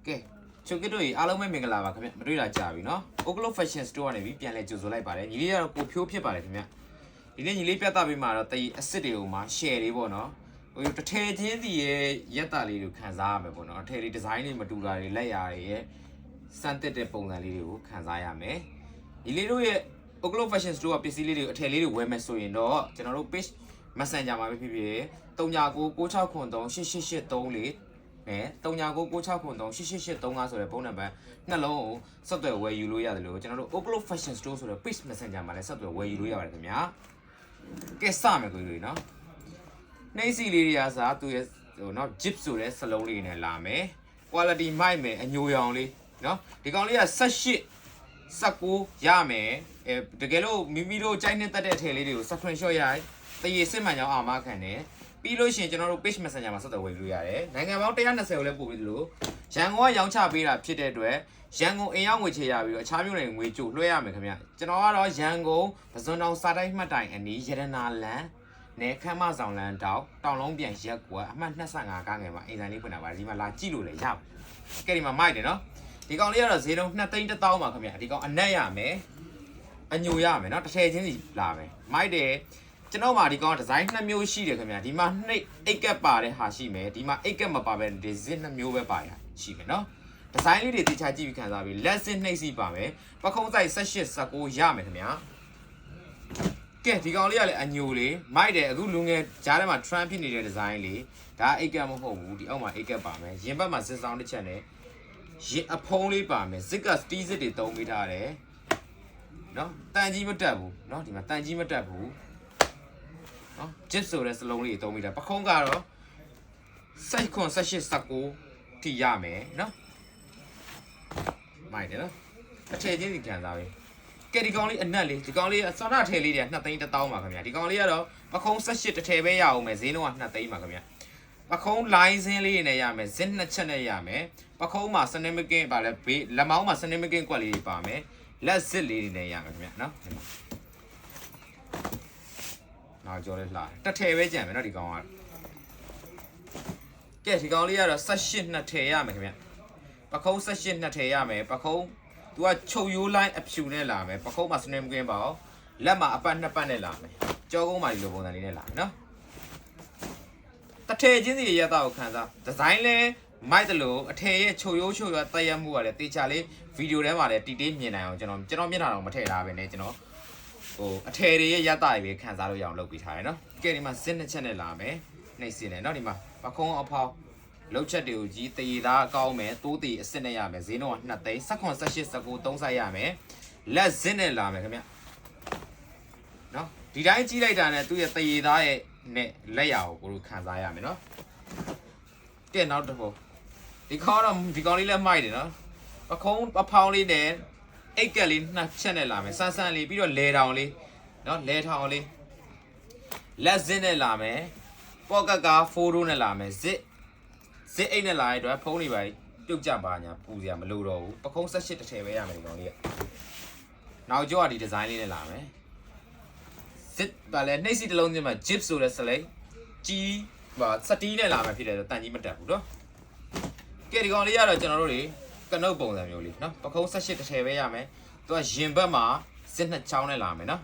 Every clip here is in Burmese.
ကဲချုပ်ကတော့အားလုံးပဲမင်္ဂလာပါခင်ဗျမတွေ့တာကြာပြီနော် Oklo Fashion Store ကနေပြီးပြန်လဲကြိုဆိုလိုက်ပါတယ်ညီလေးကတော့ကိုဖြိုးဖြစ်ပါတယ်ခင်ဗျဒီနေ့ညီလေးပြသပေးမှာတော့တည်အစ်စ်တွေကိုမှ share လေးပေါ့နော်ဟိုတစ်ထည်ချင်းစီရဲ့ရက်တာလေးကိုခံစားရမယ်ပေါ့နော်အထည်လေးဒီဇိုင်းလေးမတူတာတွေလက်ရာတွေရဲ့စမ်းတက်တဲ့ပုံစံလေးတွေကိုခံစားရမယ်ညီလေးတို့ရဲ့ Oklo Fashion Store ကပစ္စည်းလေးတွေကိုအထည်လေးတွေဝယ်မယ်ဆိုရင်တော့ကျွန်တော်တို့ page Messenger မှာပဲဖြစ်ဖြစ်3996938883နဲ့3996938883ဆိုတဲ့ဖုန်းနံပါတ်နှလုံးကိုဆက်သွယ်ဝယ်ယူလို့ရတယ်လို့ကျွန်တော်တို့ Oklo Fashion Store ဆိုတဲ့ page Messenger မှာလည်းဆက်သွယ်ဝယ်ယူလို့ရပါတယ်ခင်ဗျာကဲစမယ်ကိုကြီးနော်နှိမ့်စီလေးတွေကစားသူရဲ့ဟိုနော် Jeep ဆိုတဲ့စလုံးလေးနဲ့လာမယ် quality မိုက်မယ်အညိုရောင်လေးနော်ဒီကောင်လေးက18 19ရမယ်တကယ်လို့မိတို့ကြိုက်နေတဲ့တဲ့အထည်လေးတွေကို screenshot ရိုက်တရေစစ်မှန်ကြောင်းအာမခံတယ်ပြီးလို့ရှိရင်ကျွန်တော်တို့ page messenger မှာဆက်သွယ်ဝယ်လို့ရတယ်နိုင်ငံပေါင်း120ကိုလည်းပို့ပြီးသလိုရန်ကုန်ကရောင်းချပေးတာဖြစ်တဲ့အတွက်ရန်ကုန်အင်ရောက်ငွေချေရပြီးတော့အခြားမြို့နယ်ငွေကြိုလွှဲရမယ်ခင်ဗျကျွန်တော်ကတော့ရန်ကုန်ပဇွန်တောင်စာတိုက်မှတ်တိုင်အနီးရတနာလန်နဲ့ခမ်းမဆောင်လန်တောင်လုံးပြန်ရက်ကွာအမှတ်25ကားငယ်မှာအိမ်ဆိုင်လေးဖွင့်တာပါဒီမှာလာကြည့်လို့လည်းရပါတယ်ကဲဒီမှာမိုက်တယ်နော်ဒီကောင်လေးကတော့ဈေးလုံး2သိန်း1000ပါခင်ဗျဒီကောင်အနက်ရမယ်အညိုရမယ်နော်တစ်ထည်ချင်းစီလာမယ်မိုက်တယ်ကျွန်တော်မှာဒီကောင်ဒီဇိုင်း2မျိုးရှိတယ်ခင်ဗျဒီမှာနှိပ်8ကပ်ပါတဲ့ဟာရှိမယ်ဒီမှာ8ကပ်မပါဘဲဒီဇစ်2မျိုးပဲပါရရှိမယ်နော်ဒီဇိုင်းလေးတွေတခြားကြည့်ပြီးခံစားပြီးလက်စစ်နှိပ်စီပါမယ်ပခုံးဆိုင်18 19ရမယ်ခင်ဗျကဲဒီကောင်လေးကလည်းအညိုလေးမိုက်တယ်အခုလူငယ်ကြားထဲမှာ trend ဖြစ်နေတဲ့ဒီဇိုင်းလေးဒါ8ကပ်မဟုတ်ဘူးဒီအောက်မှာ8ကပ်ပါမယ်ရင်ဘက်မှာစစ်ဆောင်တစ်ချက်နဲ့ရင်အဖုံးလေးပါမယ်ဇစ်ကစတီးစစ်တွေတုံးပေးထားတယ်နော်တန်ကြီးမတက်ဘူးနော်ဒီမှာတန်ကြီးမတက်ဘူးနော် Jeep ဆိုတဲ့စလုံးလေးတုံးပြီးတာပခုံးကတော့18 19ထိရမယ်နော်မိုက်တယ်နော်အထည်ချင်းစီခံစားပြီကဲဒီကောင်လေးအနက်လေးဒီကောင်လေးစောနာထည်လေးတွေ2သိန်း1000ပါခင်ဗျာဒီကောင်လေးကတော့ပခုံး18တစ်ထည်ပဲရအောင်မယ်ဈေးနှုန်းက2သိန်းပါခင်ဗျာပခုံး line စင်းလေးနဲ့ရမယ်ဇင်း2ချက်နဲ့ရမယ်ပခုံးမှာစနစ်မကင်းပါလဲဘေးလက်မောင်းမှာစနစ်မကင်းကွက်လေးတွေပါမယ်လက်စစ်လေးတွေနဲ့ရမယ်ခင်ဗျာနော်နောက်ကြောလေးလှတစ်ထည်ပဲကြံမယ်နော်ဒီကောင်ကကဲဒီကောင်လေးကတော့18နှစ်ထည်ရမယ်ခင်ဗျပခုံး18နှစ်ထည်ရမယ်ပခုံး तू ကချုပ်ရိုး line အဖြူနဲ့လာမယ်ပခုံးမှာစနစ်မကင်းပါအောင်လက်မှာအပတ်2ပတ်နဲ့လာမယ်ကြောကုန်းမှာဒီလိုပုံစံလေးနဲ့လာမယ်နော်တစ်ထည်ချင်းစီရရတာကိုခံစားဒီဇိုင်းလဲမိုက်တယ်လို့အထည်ရဲ့ချုပ်ရိုးချုပ်ရတက်ရမှုကလည်းတေချာလေးဗီဒီယိုထဲမှာလည်းတီတေးမြင်နိုင်အောင်ကျွန်တော်မျက်နှာတော့မထည့်ထားပဲねကျွန်တော်ဟိုအထည်တွေရဲ့ရတာတွေပဲခံစားလို့ရအောင်လုပ်ပေးထားတယ်နော်ကဲဒီမှာဇင်းနှစ်ချက်နဲ့လာမယ်နှိပ်စင်းတယ်နော်ဒီမှာပခုံးအဖောက်လှုပ်ချက်တွေကိုကြီးတရေသားကောင်းမယ်တိုးတီအစ်စ်နဲ့ရမယ်ဈေးနှုန်းက2သိန်း18 18 19 3ဆိုင်ရမယ်လက်ဇင်းနဲ့လာမယ်ခင်ဗျနော်ဒီတိုင်းကြီးလိုက်တာနဲ့သူ့ရဲ့တရေသားရဲ့နဲ့လက်ရကိုကိုတို့ခံစားရမယ်နော်တဲ့နောက်တစ်ခုဒီကောင်လေးလည်းမိုက်တယ်နော်ပခုံးအဖောင်းလေးနဲ့အိတ်ကက်လေး2ချက်နဲ့လာမယ်ဆန်းလေးပြီးတော့လဲထောင်လေးနော်လဲထောင်လေးလက်ဇင်းနဲ့လာမယ်ပေါ့ကတ်ကား4ရိုးနဲ့လာမယ်ဇစ်အိတ်နဲ့လာတဲ့အတွက်ဖုန်းတွေပါပြုတ်ကြပါညာပူစရာမလိုတော့ဘူးပခုံး18တစ်ထည်ပဲရမယ်ဒီကောင်လေးကနောက်ကျောကဒီဒီဇိုင်းလေးနဲ့လာမယ်ဇစ်ပါလဲနှိပ်စီတစ်လုံးချင်းမှာ Jeep ဆိုတဲ့စလိတ်ကြီးပါစတီးနဲ့လာမယ်ဖြစ်တယ်ဆိုတန်ကြီးမတက်ဘူးနော်ကဲဒီကောင်လေးကတော့ကျွန်တော်တို့တွေကနုတ်ပုံစံမျိုးလေးနော်ပခုံး18တစ်ထည်ပဲရမယ်သူကရင်ဘက်မှာစစ်နှစ်ချောင်းနဲ့လာမယ်နော်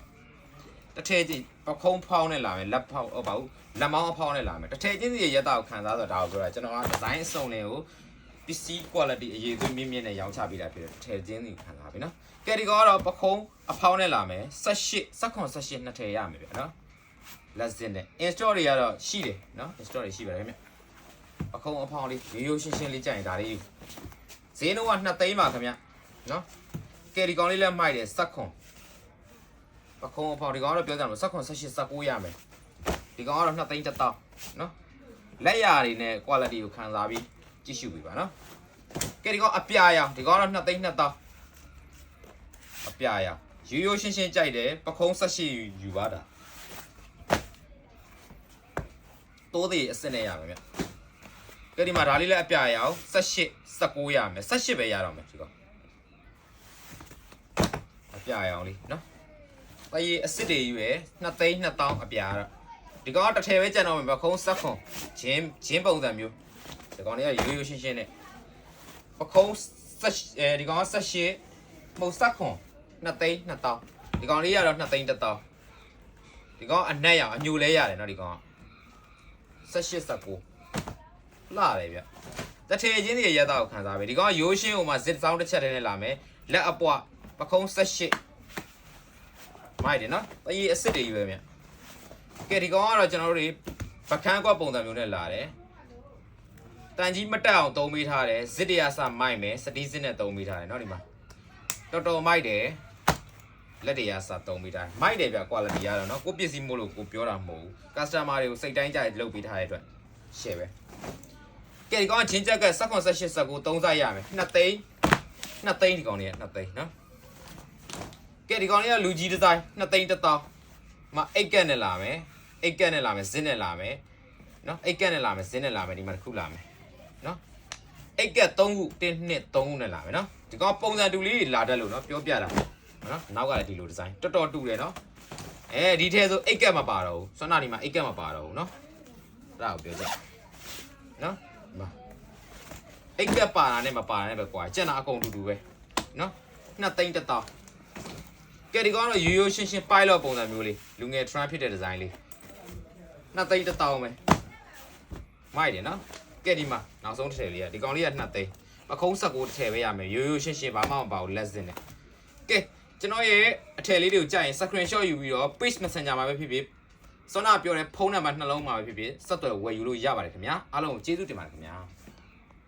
တစ်ထည်ချင်းပခုံးဖောင်းနဲ့လာမယ်လက်ဖောက်ဟုတ်ပါဘူးလက်မောင်းအဖောင်းနဲ့လာမယ်တစ်ထည်ချင်းစီရက်တာကိုခံစားဆိုတော့ဒါကိုပြောတာကျွန်တော်ကဒီဇိုင်းအစုံတွေကိုပစ္စည်း quality အရေးသွေးမြင့်နဲ့ရောင်းချပေးတာဖြစ်တယ်တစ်ထည်ချင်းစီခံစားပြီနော်ကဲဒီကောင်ကတော့ပခုံးအဖောင်းနဲ့လာမယ်18 18နှစ်ထည်ရမယ်ဗျနော်လက်စင်းနဲ့ install တွေကတော့ရှိတယ်နော် install တွေရှိပါတယ်ခင်ဗျပခုံးအဖောင်းလေးရိုးရှင်းလေးကြိုင်ဒါလေးဈေးနှုန်းက2သိန်းပါခင်ဗျနော်ကဲဒီကောင်လေးလည်းမိုက်တယ်ပခုံးအဖောင်းဒီကောင်ကတော့ပြောကြတယ်18 18 19ရမယ်ဒီကောင်ကတော့2သိန်း1000နော်လက်ရာတွေနဲ့ quality ကိုခံစားပြီးကြည့်ရှုပြီပါနော်ကဲဒီကောင်အပြာရောင်ဒီကောင်ကတော့2သိန်း2000အပြာရောင်ရိုးရှင်းကြိုက်တယ်ပခုံး18ယူပါတာတိုးသေးအစ်စ်နဲ့ရမယ်ဗျကဲဒီမှာဒါလေးလည်းအပြာရောင်18 19ရမယ်18ပဲရတော့မယ်ဒီကောင်အပြာရောင်လေးနော်တရေအစ်စ်တွေယူရယ်2သိန်း2000အပြာတော့ဒီကောင်ကတစ်ထည်ပဲကြံတော့မယ်ပခုံးဆက်ခွန်ဂျင်းပုံစံမျိုးဒီကောင်လေးကရိုးရှင်းနဲ့ပ ခုံးဒီကောင်က18မဟုတ်16 2သိန်း2000ဒီကောင်လေးရတော့2သိန်း1000ဒီကောင်အနက်ရအောင်အညိုလဲရတယ်နော်ဒီကောင်က18 19လာတယ်ဗျတထေချင်းတွေရက်တော့ခံစားပဲဒီကောင်ရိုးရှင်းဟိုမှာဇစ်စောင်းတစ်ချက်တည်းနဲ့လာမယ်လက်အပွားပခုံး18မိုက်တယ်နော်တရေအစ်စ်တွေကြီးပဲဗျကဲဒီကောင်ကတော့ကျွန်တော်တို့တွေပကန်းကွက်ပုံစံမျိုးနဲ့လာတယ်တန်ကြီးမတက်အောင်သုံးပေးထားတယ်ဇစ်တရားစမိုက်မယ်စတီးစစ်နဲ့သုံးပေးထားတယ်เนาะဒီမှာတော်တော်မိုက်တယ်လက်တရားစသုံးပေးထားတယ်မိုက်တယ်ဗျ quality ရတော့เนาะကိုပစ္စည်းမို့လို့ကိုပြောတာမဟုတ်ဘူး customer တွေကိုစိတ်တိုင်းကြိုက်လုပ်ပေးထားတဲ့အတွက် share ပဲကဲဒီကောင်ချင်းချက်က18 19 3စားရမယ်2သိန်းဒီကောင်လေးက2သိန်းเนาะကဲဒီကောင်လေးကလူကြီးဒီဇိုင်း2သိန်း1000မ8ကက်နဲ့လာမယ်8ကက်နဲ့လာမယ်ဇင်းနဲ့လာမယ်เนาะ8ကက်နဲ့လာမယ်ဇင်းနဲ့လာမယ်ဒီမှာတစ်ခုလာမယ်နော်အိတ်က3ခု1 2 3ခုနဲ့လာမယ်နော်ဒီကောင်ပုံစံတူလေးလာတတ်လို့နော်ပြောပြတာနော်နောက်ကလည်းဒီလိုဒီဇိုင်းတော်တော်တူတယ်နော်ဒီထဲဆိုအိတ်ကမပါတော့ဘူးဆွမ်းနာဒီမှာအိတ်ကမပါတော့ဘူးနော်အဲ့ဒါကိုပြောကြနော်အိတ်ကပါတာနဲ့မပါတာနဲ့ပဲကွာကျန်တာအကုန်တူတူပဲနော်2သိန်း1000ကဲဒီကောင်တော့ရိုးရိုးရှင်းရှင်း pilot ပုံစံမျိုးလေးလူငယ် trend ဖြစ်တဲ့ဒီဇိုင်းလေး2သိန်း1000ပဲမိုက်တယ်နော်ကဲဒီမှာနောက်ဆုံးတစ်ထည်လေးကဒီကောင်လေးက2သိန်းပခုံး19တစ်ထည်ပဲရမယ်ရိုးရိုးရှင်းရှင်းဘာမှမပါဘူးလက်စင်းနဲ့ကဲကျွန်တော်ရဲ့အထည်လေးတွေကိုကြာရင် screenshot ယူပြီးတော့ page messenger မှာပဲဖြစ်ဖြစ်စောနာပြောတဲ့ဖုန်းနံပါတ်နှလုံးမှာပဲဖြစ်ဖြစ်ဆက်သွယ်ဝယ်ယူလို့ရပါတယ်ခင်ဗျာအားလုံးကိုကျေးဇူးတင်ပါတယ်ခင်ဗျာ